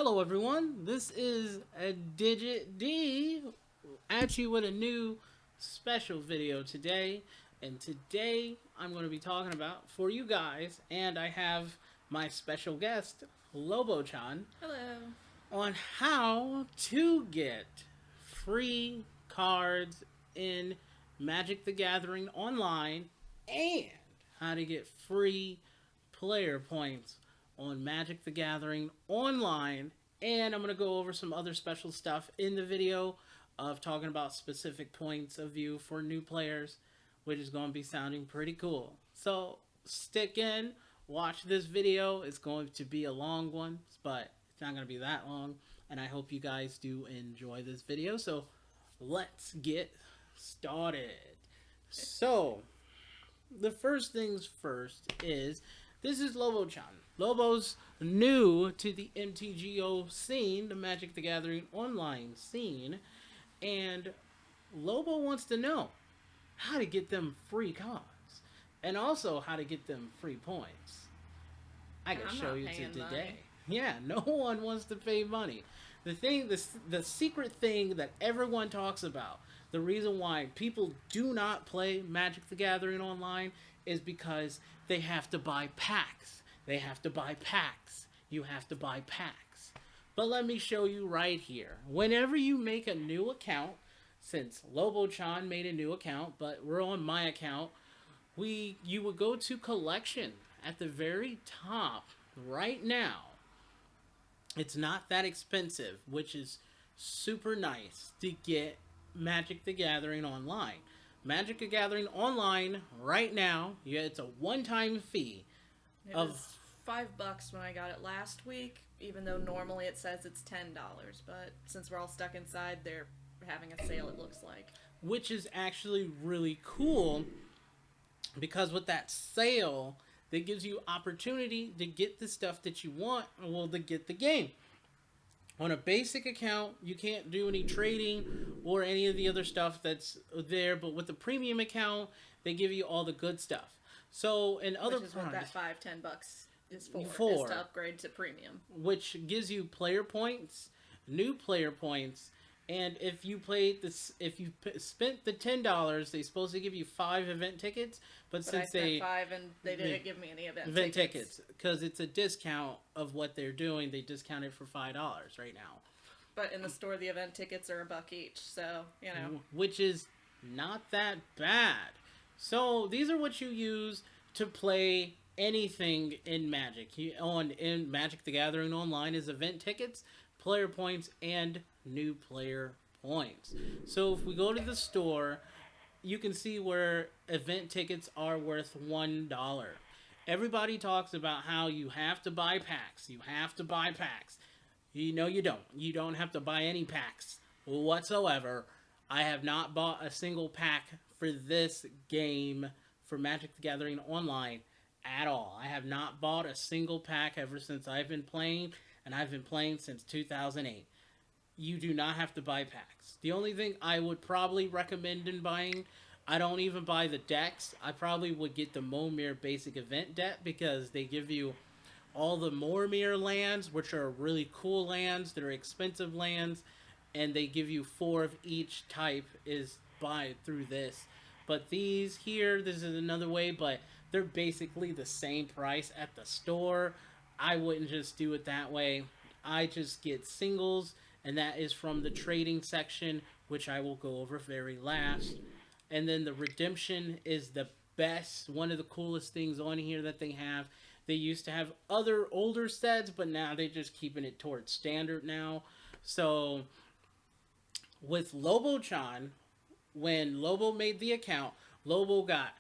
Hello, everyone. This is a Digit D at you with a new special video today. And today I'm going to be talking about for you guys, and I have my special guest, Lobo-chan, Hello. on how to get free cards in Magic the Gathering online and how to get free player points on Magic the Gathering online. And I'm going to go over some other special stuff in the video of talking about specific points of view for new players, which is going to be sounding pretty cool. So stick in, watch this video. It's going to be a long one, but it's not going to be that long. And I hope you guys do enjoy this video. So let's get started. So, the first things first is this is Lobo-chan. Lobo's new to the MTGO scene, the Magic the Gathering online scene, and Lobo wants to know how to get them free cards and also how to get them free points. I can I'm show not you paying today. money. Yeah, no one wants to pay money. The secret thing that everyone talks about, the reason why people do not play Magic the Gathering online is because they have to buy packs. They have to buy packs. You have to buy packs. But let me show you right here. Whenever you make a new account, since Lobo-chan made a new account, but we're on my account, you would go to collection at the very top right now. It's not that expensive, which is super nice to get Magic the Gathering online. Magic the Gathering online right now, yeah, it's a one-time fee It of was $5 when I got it last week, even though normally it says it's $10. But since we're all stuck inside, they're having a sale, it looks like. which is actually really cool because with that sale, that gives you opportunity to get the stuff that you want, well, to get the game. On a basic account, you can't do any trading or any of the other stuff that's there, but with the premium account, they give you all the good stuff. So in other Which is what that parts, $5-10 is for, is for to upgrade to premium. which gives you player points, new player points, and if you played this, if you spent the $10, they're supposed to give you 5 event tickets. But But I since spent they 5 and they didn't give me any event tickets, because it's a discount of what they're doing, they discount it for $5 right now, But in the store, the event tickets are $1 each, so, you know. which is not that bad. So these are what you use to play anything in Magic. In Magic the Gathering online is event tickets, player points, and new player points. So if we go to the store, you can see where event tickets are worth $1. Everybody talks about how you have to buy packs. You have to buy packs. You know you don't. You don't have to buy any packs whatsoever. I have not bought a single pack for this game for Magic the Gathering Online at all. I have not bought a single pack ever since I've been playing, and I've been playing since 2008. You do not have to buy packs. The only thing I would probably recommend in buying, I don't even buy the decks. I probably would get the Momir Basic Event deck because they give you all the Mormir lands, which are really cool lands. They're expensive lands, and they give you 4 of each type is buy through this. But these here, this is another way, but they're basically the same price at the store. I wouldn't just do it that way. I just get singles, and that is from the trading section, which I will go over very last. And then the redemption is the best, one of the coolest things on here that they have. They used to have other older sets, but now they're just keeping it towards standard now. So with Lobo-chan, when Lobo made the account, Lobo got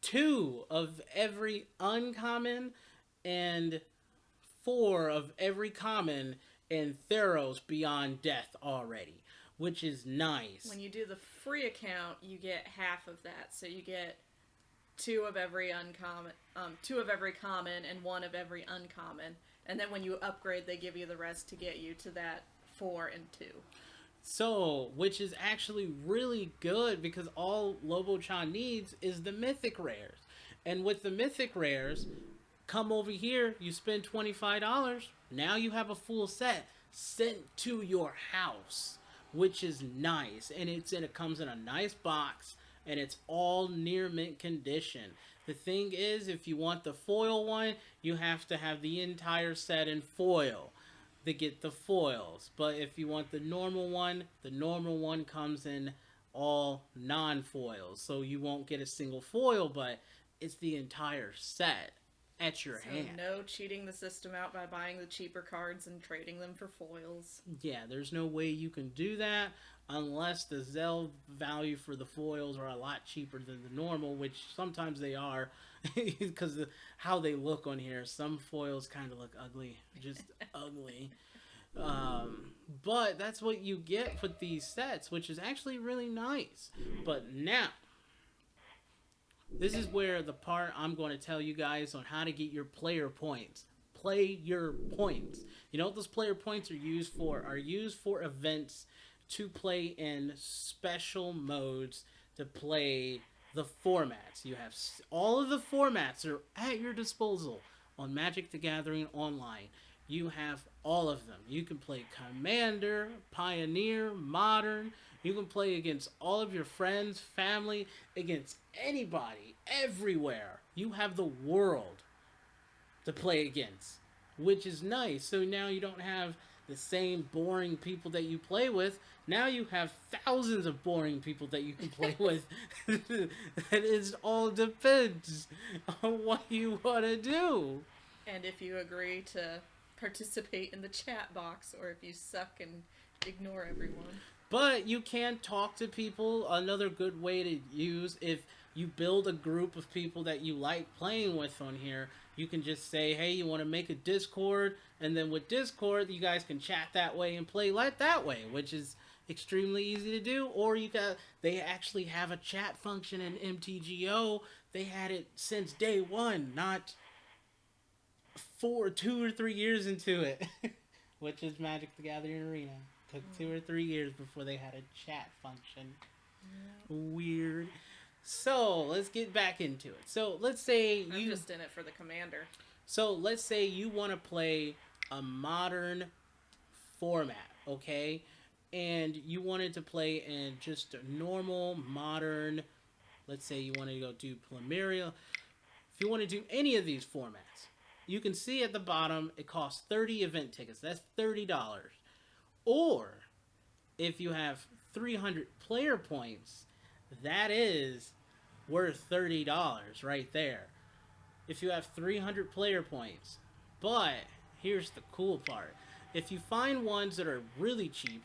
2 of every uncommon and 4 of every common in Theros Beyond Death already, which is nice. When you do the free account, you get half of that. So you get 2 of every uncommon, 2 of every common, and 1 of every uncommon. And then when you upgrade, they give you the rest to get you to that 4 and 2. So, which is actually really good because all Lobo-chan needs is the mythic rares. And with the mythic rares, come over here, you spend $25, now you have a full set. sent to your house, which is nice. And it comes in a nice box, and it's all near mint condition. The thing is, if you want the foil one, you have to have the entire set in foil to get the foils. But if you want the normal one comes in all non-foils. So you won't get a single foil, but it's the entire set at your So hand. no cheating the system out by buying the cheaper cards and trading them for foils. Yeah, there's no way you can do that unless the Zell value for the foils are a lot cheaper than the normal, which sometimes they are because of how they look on here. Some foils kind of look ugly, just ugly. But that's what you get with these sets, which is actually really nice. But now, this is where the part I'm going to tell you guys on how to get your player points. Play your points. You know what those player points are used for? Are used for events to play in special modes to play the formats. You have all of the formats are at your disposal on Magic the Gathering Online. You have all of them. You can play Commander, Pioneer, Modern. You can play against all of your friends, family, against anybody, everywhere. You have the world to play against, which is nice. So now you don't have the same boring people that you play with. Now you have thousands of boring people that you can play with. It all depends on what you want to do. And if you agree to participate in the chat box, or if you suck and ignore everyone. But you can talk to people. Another good way to use, if you build a group of people that you like playing with on here, you can just say, hey, you want to make a Discord? And then with Discord, you guys can chat that way and play like that way, which is extremely easy to do. Or they actually have a chat function in MTGO. They had it since day one, not 2 or 3 years into it, which is Magic the Gathering Arena. Took 2 or 3 years before they had a chat function. Yeah. Weird. So let's get back into it. So let's say I'm just in it for the commander. So let's say you want to play a modern format, okay? And you wanted to play in just a normal, modern, let's say you want to go do Plumeria. If you want to do any of these formats, you can see at the bottom, it costs 30 event tickets. That's $30. Or, if you have 300 player points, that is worth $30 right there. If you have 300 player points. But, here's the cool part. If you find ones that are really cheap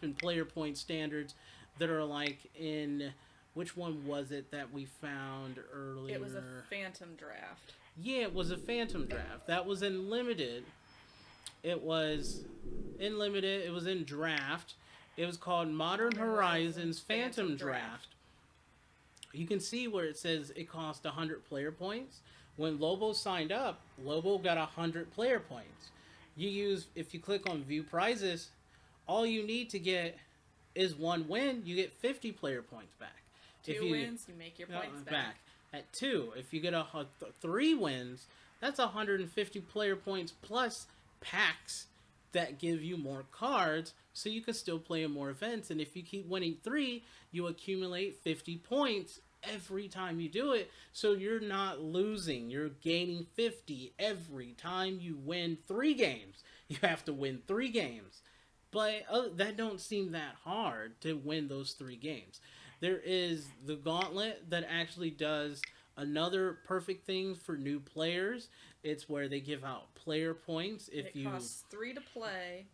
in player point standards, that are like in, which one was it that we found earlier? It was a Phantom Draft. Yeah, it was a Phantom Draft. That was in Limited. It was in Limited. It was in Draft. It was called Modern Horizons Phantom Draft. You can see where it says it cost 100 player points. When Lobo signed up, Lobo got 100 player points. If you click on View Prizes, all you need to get is 1 win. You get 50 player points back. 2 wins, you make your points back. At 2, if you get 3 wins, that's 150 player points plus packs that give you more cards, so you can still play in more events. And if you keep winning 3, you accumulate 50 points every time you do it, so you're not losing. You're gaining 50 every time you win 3 games. You have to win 3 games. But that don't seem that hard to win those 3 games. There is the Gauntlet that actually does another perfect thing for new players. It's where they give out player points. It costs 3 to play,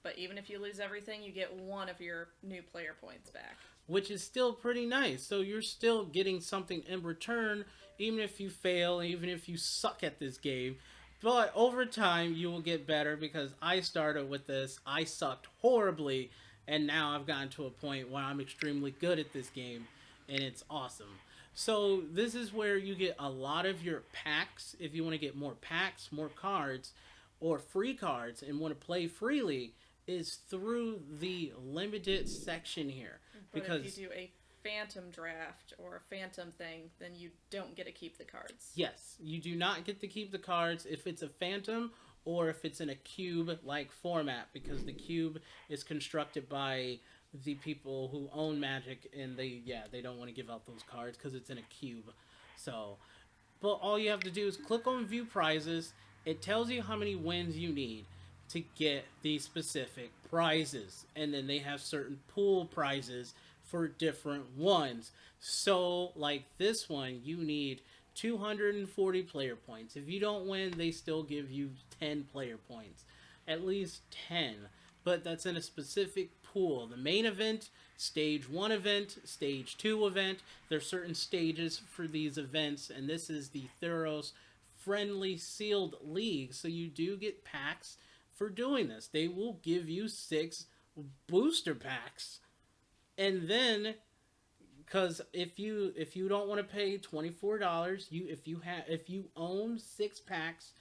but even if you lose everything, you get 1 of your new player points back. Which is still pretty nice. So you're still getting something in return, even if you fail, even if you suck at this game. But over time, you will get better, because I started with this. I sucked horribly, and now I've gotten to a point where I'm extremely good at this game, and it's awesome. So this is where you get a lot of your packs. If you want to get more packs, more cards, or free cards, and want to play freely, is through the limited section here. But Because if you do a Phantom Draft or a Phantom thing, then you don't get to keep the cards. Yes, you do not get to keep the cards if it's a Phantom or if it's in a cube-like format, because the cube is constructed by the people who own Magic, and they don't want to give out those cards because it's in a cube. So, but all you have to do is click on View Prizes. It tells you how many wins you need to get these specific prizes, and then they have certain pool prizes for different ones. So, like this one, you need 240 player points. If you don't win, they still give you 10 player points. At least 10. But that's in a specific pool. The main event, stage 1 event, stage 2 event. There's certain stages for these events, and this is the Theros Friendly Sealed League. So you do get packs for doing this. They will give you 6 booster packs. And then, because if you don't want to pay $24, if you own 6 packs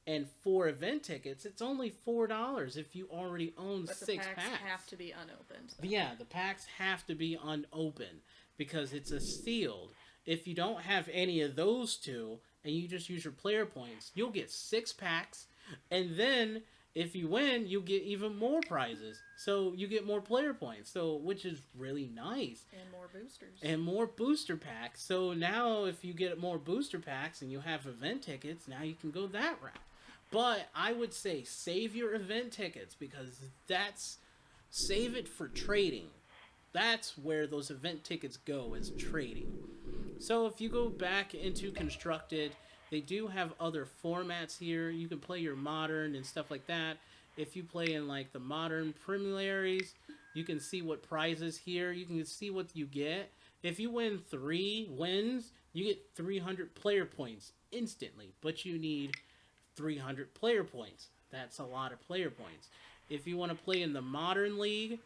and 4 event tickets, it's only $4 if you already own But 6 the packs packs. have to be unopened. Yeah, the packs have to be unopened because it's a sealed. If you don't have any of those two and you just use your player points, you'll get 6 packs, and then if you win, you get even more prizes. So you get more player points. So which is really nice. And more boosters. And more booster packs. So now if you get more booster packs and you have event tickets, now you can go that route. But I would say save your event tickets, because save it for trading. That's where those event tickets go, is trading. So if you go back into Constructed, they do have other formats here. You can play your Modern and stuff like that. If you play in like the Modern preliminaries, you can see what prizes here. You can see what you get. If you win 3 wins, you get 300 player points instantly. But you need 300 player points. That's a lot of player points. If you want to play in the Modern League,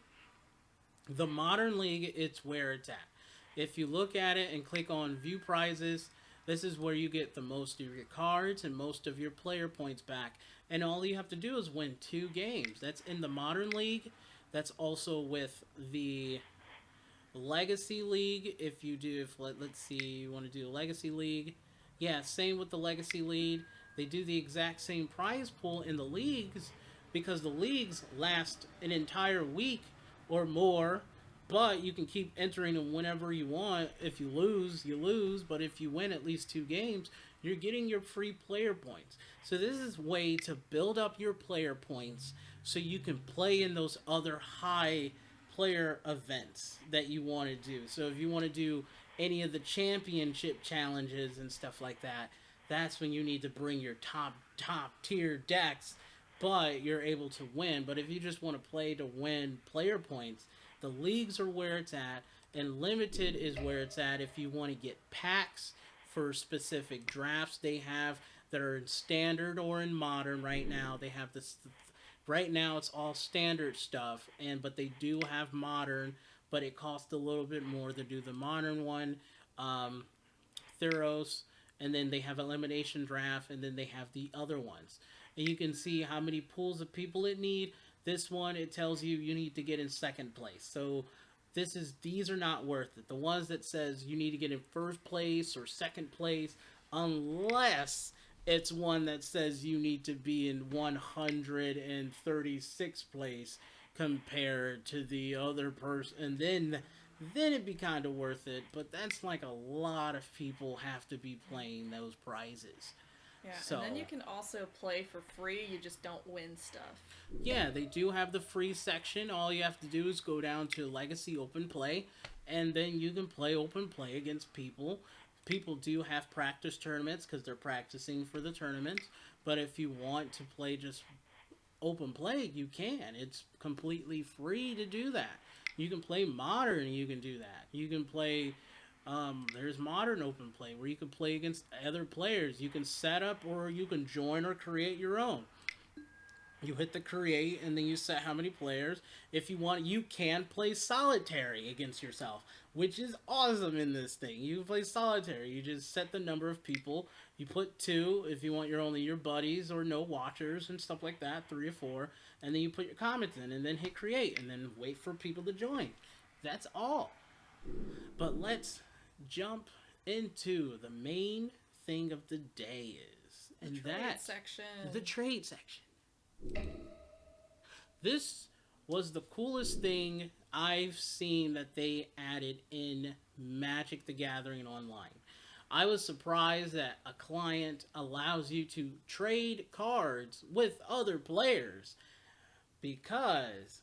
it's where it's at. If you look at it and click on View Prizes, this is where you get the most of your cards and most of your player points back. And all you have to do is win 2 games. That's in the Modern League. That's also with the Legacy League. Let's see, you want to do the Legacy League. Yeah, same with the Legacy League. They do the exact same prize pool in the leagues, because the leagues last an entire week or more, but you can keep entering them whenever you want. If you lose, you lose, but if you win at least 2 games, you're getting your free player points. So this is a way to build up your player points so you can play in those other high player events that you want to do. So if you want to do any of the championship challenges and stuff like that, that's when you need to bring your top tier decks, but you're able to win. But if you just want to play to win player points, the leagues are where it's at, and limited is where it's at. If you want to get packs for specific drafts they have that are in standard or in modern right now, they have this. Right now it's all standard stuff, but they do have modern, but it costs a little bit more to do the modern one. Theros, and then they have Elimination Draft, and then they have the other ones. And you can see how many pools of people it need. This one, it tells you need to get in second place. So these are not worth it. The ones that says you need to get in first place or second place, unless it's one that says you need to be in 136th place compared to the other person, and then it'd be kind of worth it. But that's like a lot of people have to be playing those prizes. Yeah, So, and then you can also play for free, you just don't win stuff. yeah, they do have the free section. All you have to do is go down to Legacy Open Play, and then you can play Open Play against people. People do have practice tournaments because they're practicing for the tournaments. But if you want to play just Open Play, you can. It's completely free to do that. You can play Modern, you can do that. You can play... there's Modern Open Play where you can play against other players. You can set up, or you can join or create your own. You hit the create, and then you set how many players. If you want, you can play solitary against yourself, which is awesome in this thing. You can play solitary. You just set the number of people. You put 2 if you want only your buddies or no watchers and stuff like that, 3 or 4. And then you put your comments in, and then hit create, and then wait for people to join. That's all. But let's jump into the main thing of the day, the trade section. This was the coolest thing I've seen that they added in Magic the Gathering Online. I was surprised that a client allows you to trade cards with other players because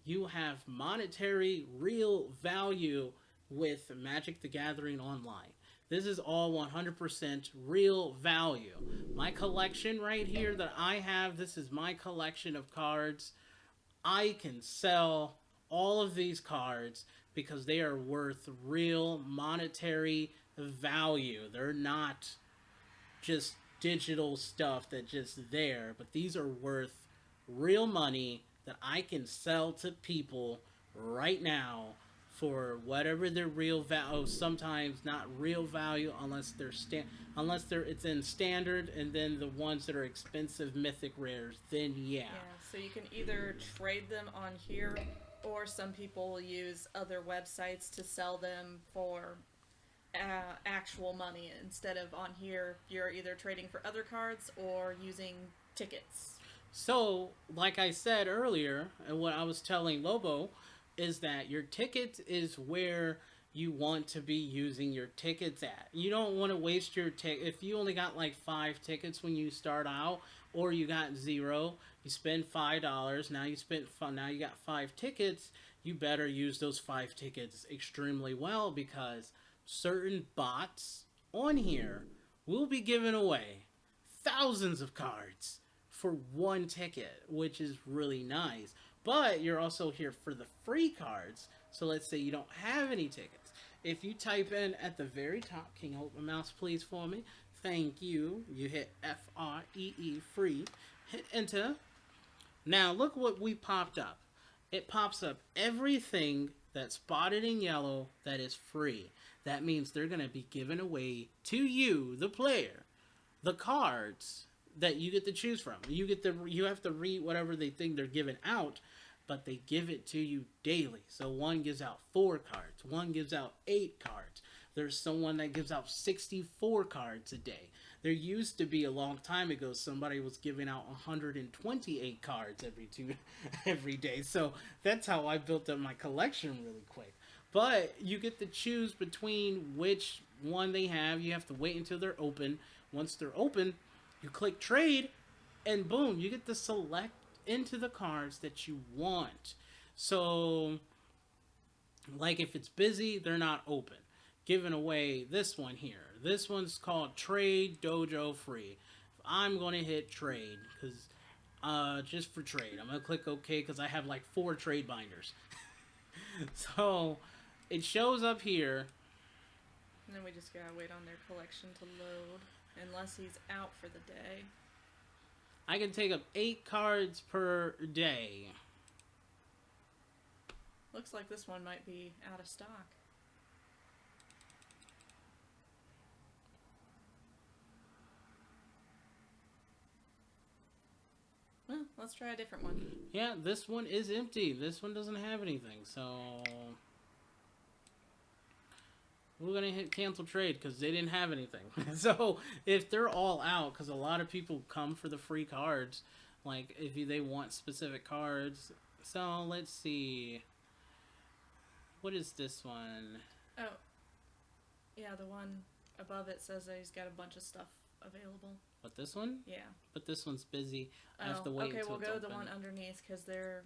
you have monetary real value with Magic the Gathering Online. This is all 100% real value. My collection right here that I have, this is my collection of cards. I can sell all of these cards because they are worth real monetary value. They're not just digital stuff that just there, but these are worth real money that I can sell to people right now for whatever their real value. Oh, sometimes not real value unless they're it's in standard, and then the ones that are expensive mythic rares, then yeah. Yeah, so you can either trade them on here, or some people will use other websites to sell them for actual money instead of on here. You're either trading for other cards or using tickets. So, like I said earlier, and what I was telling Lobo is that your tickets is where you want to be using your tickets at. You don't want to waste your ticket. If you only got like 5 tickets when you start out, or you got 0, you spend $5. Now you got 5 tickets. You better use those 5 tickets extremely well because certain bots on here will be giving away thousands of cards for 1 ticket, which is really nice. But you're also here for the free cards. So let's say you don't have any tickets. If you type in at the very top, can you hold my mouse please for me? Thank you. You hit FREE, free. Hit enter. Now look what we popped up. It pops up everything that's spotted in yellow that is free. That means they're going to be giving away to you, the player, the cards that you get to choose from. You have to read whatever they think they're giving out, but they give it to you daily. So one gives out 4 cards, one gives out 8 cards. There's someone that gives out 64 cards a day. There used to be a long time ago somebody was giving out 128 cards every day. So that's how I built up my collection really quick. But you get to choose between which one they have. You have to wait until they're open. Once they're open, you click trade, and boom, you get to select into the cards that you want. So, like if it's busy, they're not open. Giving away this one here. This one's called Trade Dojo Free. I'm going to hit trade because just for trade. I'm going to click OK because I have like 4 trade binders. So, it shows up here. And then we just gotta wait on their collection to load, unless he's out for the day. I can take up 8 cards per day. Looks like this one might be out of stock. Well, let's try a different one. Yeah, this one is empty. This one doesn't have anything, so we're gonna hit cancel trade because they didn't have anything. So if they're all out, because a lot of people come for the free cards, like if they want specific cards. So let's see. What is this one? Oh, yeah, the one above it says that he's got a bunch of stuff available. But this one? Yeah. But this one's busy. I Oh, have to wait okay, until we'll it's go open. the one underneath because they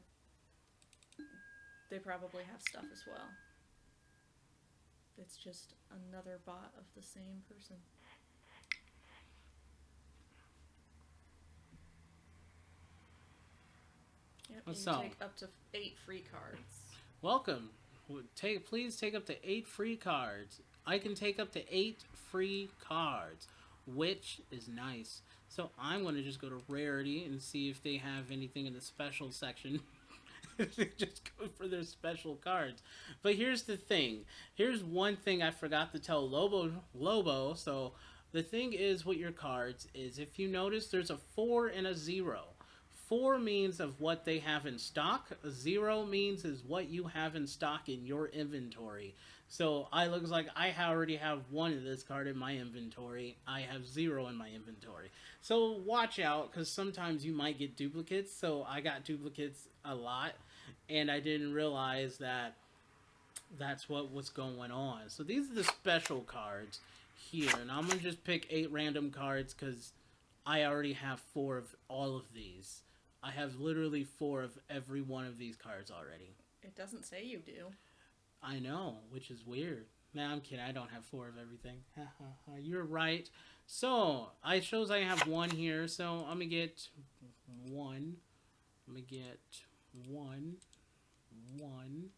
probably have stuff as well. It's just another bot of the same person. Yep, you So, take up to 8 free cards. welcome. Please take up to 8 free cards. I can take up to 8 free cards, which is nice. So I'm going to just go to rarity and see if they have anything in the special section. Just go for their special cards. But here's the thing. Here's one thing I forgot to tell Lobo. So the thing is with your cards is if you notice there's a 4 and a 0. 4 means of what they have in stock. 0 means is what you have in stock in your inventory. So I looks like I already have 1 of this card in my inventory. I have 0 in my inventory. So watch out, because sometimes you might get duplicates. So I got duplicates a lot, and I didn't realize that that's what was going on. So these are the special cards here, and I'm gonna just pick 8 random cards because I already have 4 of all of these. I have literally 4 of every one of these cards already. It doesn't say you do. I know, which is weird. Nah, I'm kidding. I don't have 4 of everything. You're right. So I shows I have 1 here. So I'm gonna get 1. I'm gonna get 1, 1,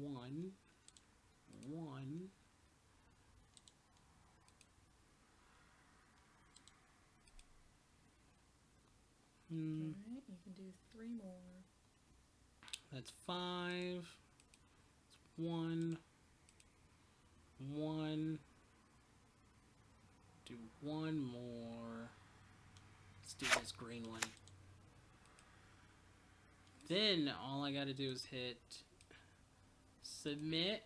1, 1. Alright, you can do 3 more. That's 5. 1, 1. Do 1 more. Let's do this green one. Then all I gotta do is hit submit.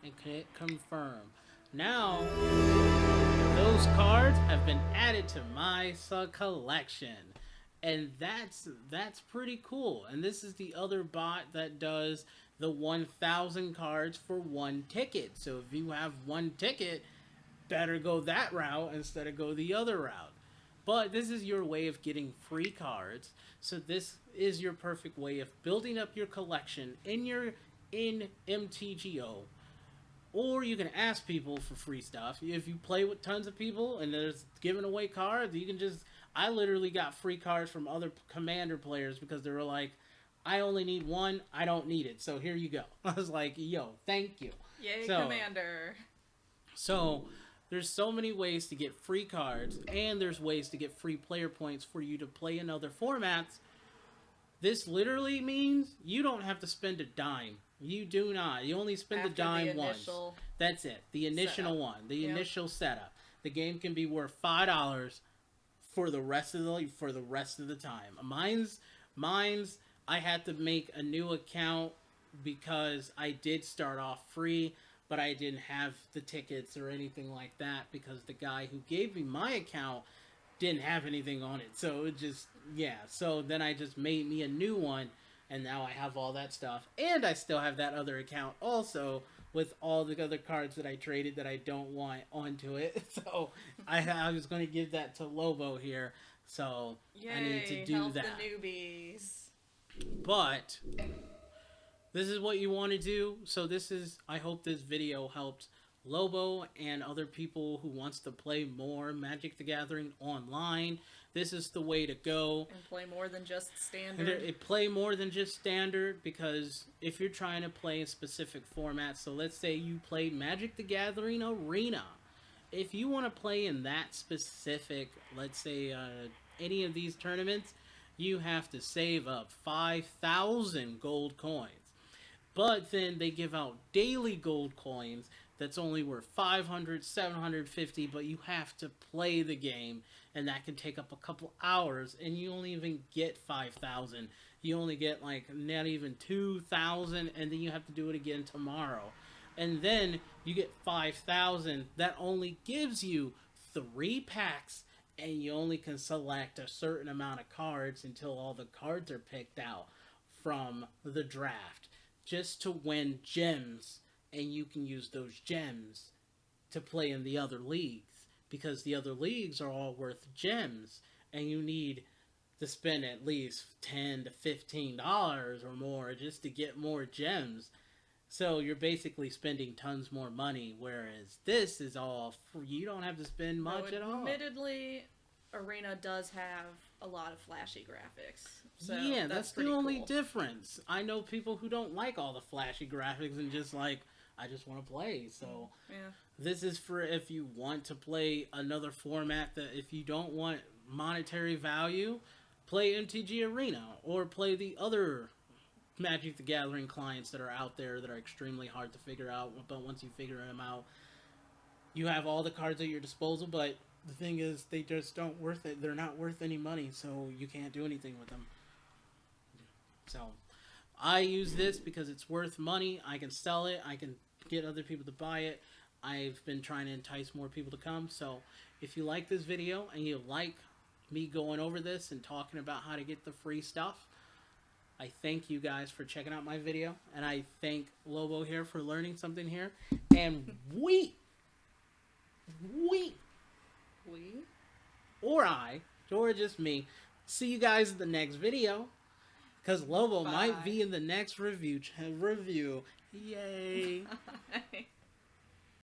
And hit confirm. Now, those cards have been added to my collection. And that's pretty cool. And this is the other bot that does the 1,000 cards for 1 ticket. So if you have 1 ticket, better go that route instead of go the other route. But this is your way of getting free cards. So this is your perfect way of building up your collection in MTGO. Or you can ask people for free stuff. If you play with tons of people and there's giving away cards, you can just... I literally got free cards from other Commander players because they were like, I only need 1, I don't need it, so here you go. I was like, yo, thank you. Yay, Commander. So, there's so many ways to get free cards, and there's ways to get free player points for you to play in other formats. This literally means you don't have to spend a dime. You do not. You only spend the dime once. That's it. The initial one. The initial setup. The game can be worth $5 for the rest of the time. Mine's I had to make a new account because I did start off free, but I didn't have the tickets or anything like that because the guy who gave me my account didn't have anything on it. So it just, yeah. So then I just made me a new one, and now I have all that stuff. And I still have that other account also with all the other cards that I traded that I don't want onto it. So I was going to give that to Lobo here. So yay, I need to do help that. The newbies. But this is what you want to do. So I hope this video helped Lobo and other people who wants to play more Magic the Gathering online. This is the way to go. And play more than just standard. Play more than just standard, because if you're trying to play a specific format, so let's say you played Magic the Gathering Arena. If you want to play in that specific, let's say any of these tournaments, you have to save up 5,000 gold coins. But then they give out daily gold coins that's only worth 500, 750, but you have to play the game, and that can take up a couple hours, and you only even get 5,000. You only get like not even 2,000, and then you have to do it again tomorrow. And then you get 5,000. That only gives you 3 packs, and you only can select a certain amount of cards until all the cards are picked out from the draft, just to win gems. And you can use those gems to play in the other leagues, because the other leagues are all worth gems, and you need to spend at least $10 to $15 or more just to get more gems. So you're basically spending tons more money, whereas this is all free. You don't have to spend much at all. Admittedly, Arena does have a lot of flashy graphics. So yeah, that's the only cool. difference. I know people who don't like all the flashy graphics and just like, I just want to play. So yeah. This is for if you want to play another format, that if you don't want monetary value, play MTG Arena or play the other Magic the Gathering clients that are out there that are extremely hard to figure out, but once you figure them out, you have all the cards at your disposal. But the thing is, they just don't worth it. They're not worth any money, so you can't do anything with them. So, I use this because it's worth money. I can sell it. I can get other people to buy it. I've been trying to entice more people to come. So, if you like this video and you like me going over this and talking about how to get the free stuff, I thank you guys for checking out my video. And I thank Lobo here for learning something here. And we, or I, or just me, see you guys in the next video. Because Lobo might be in the next review. Yay. Bye.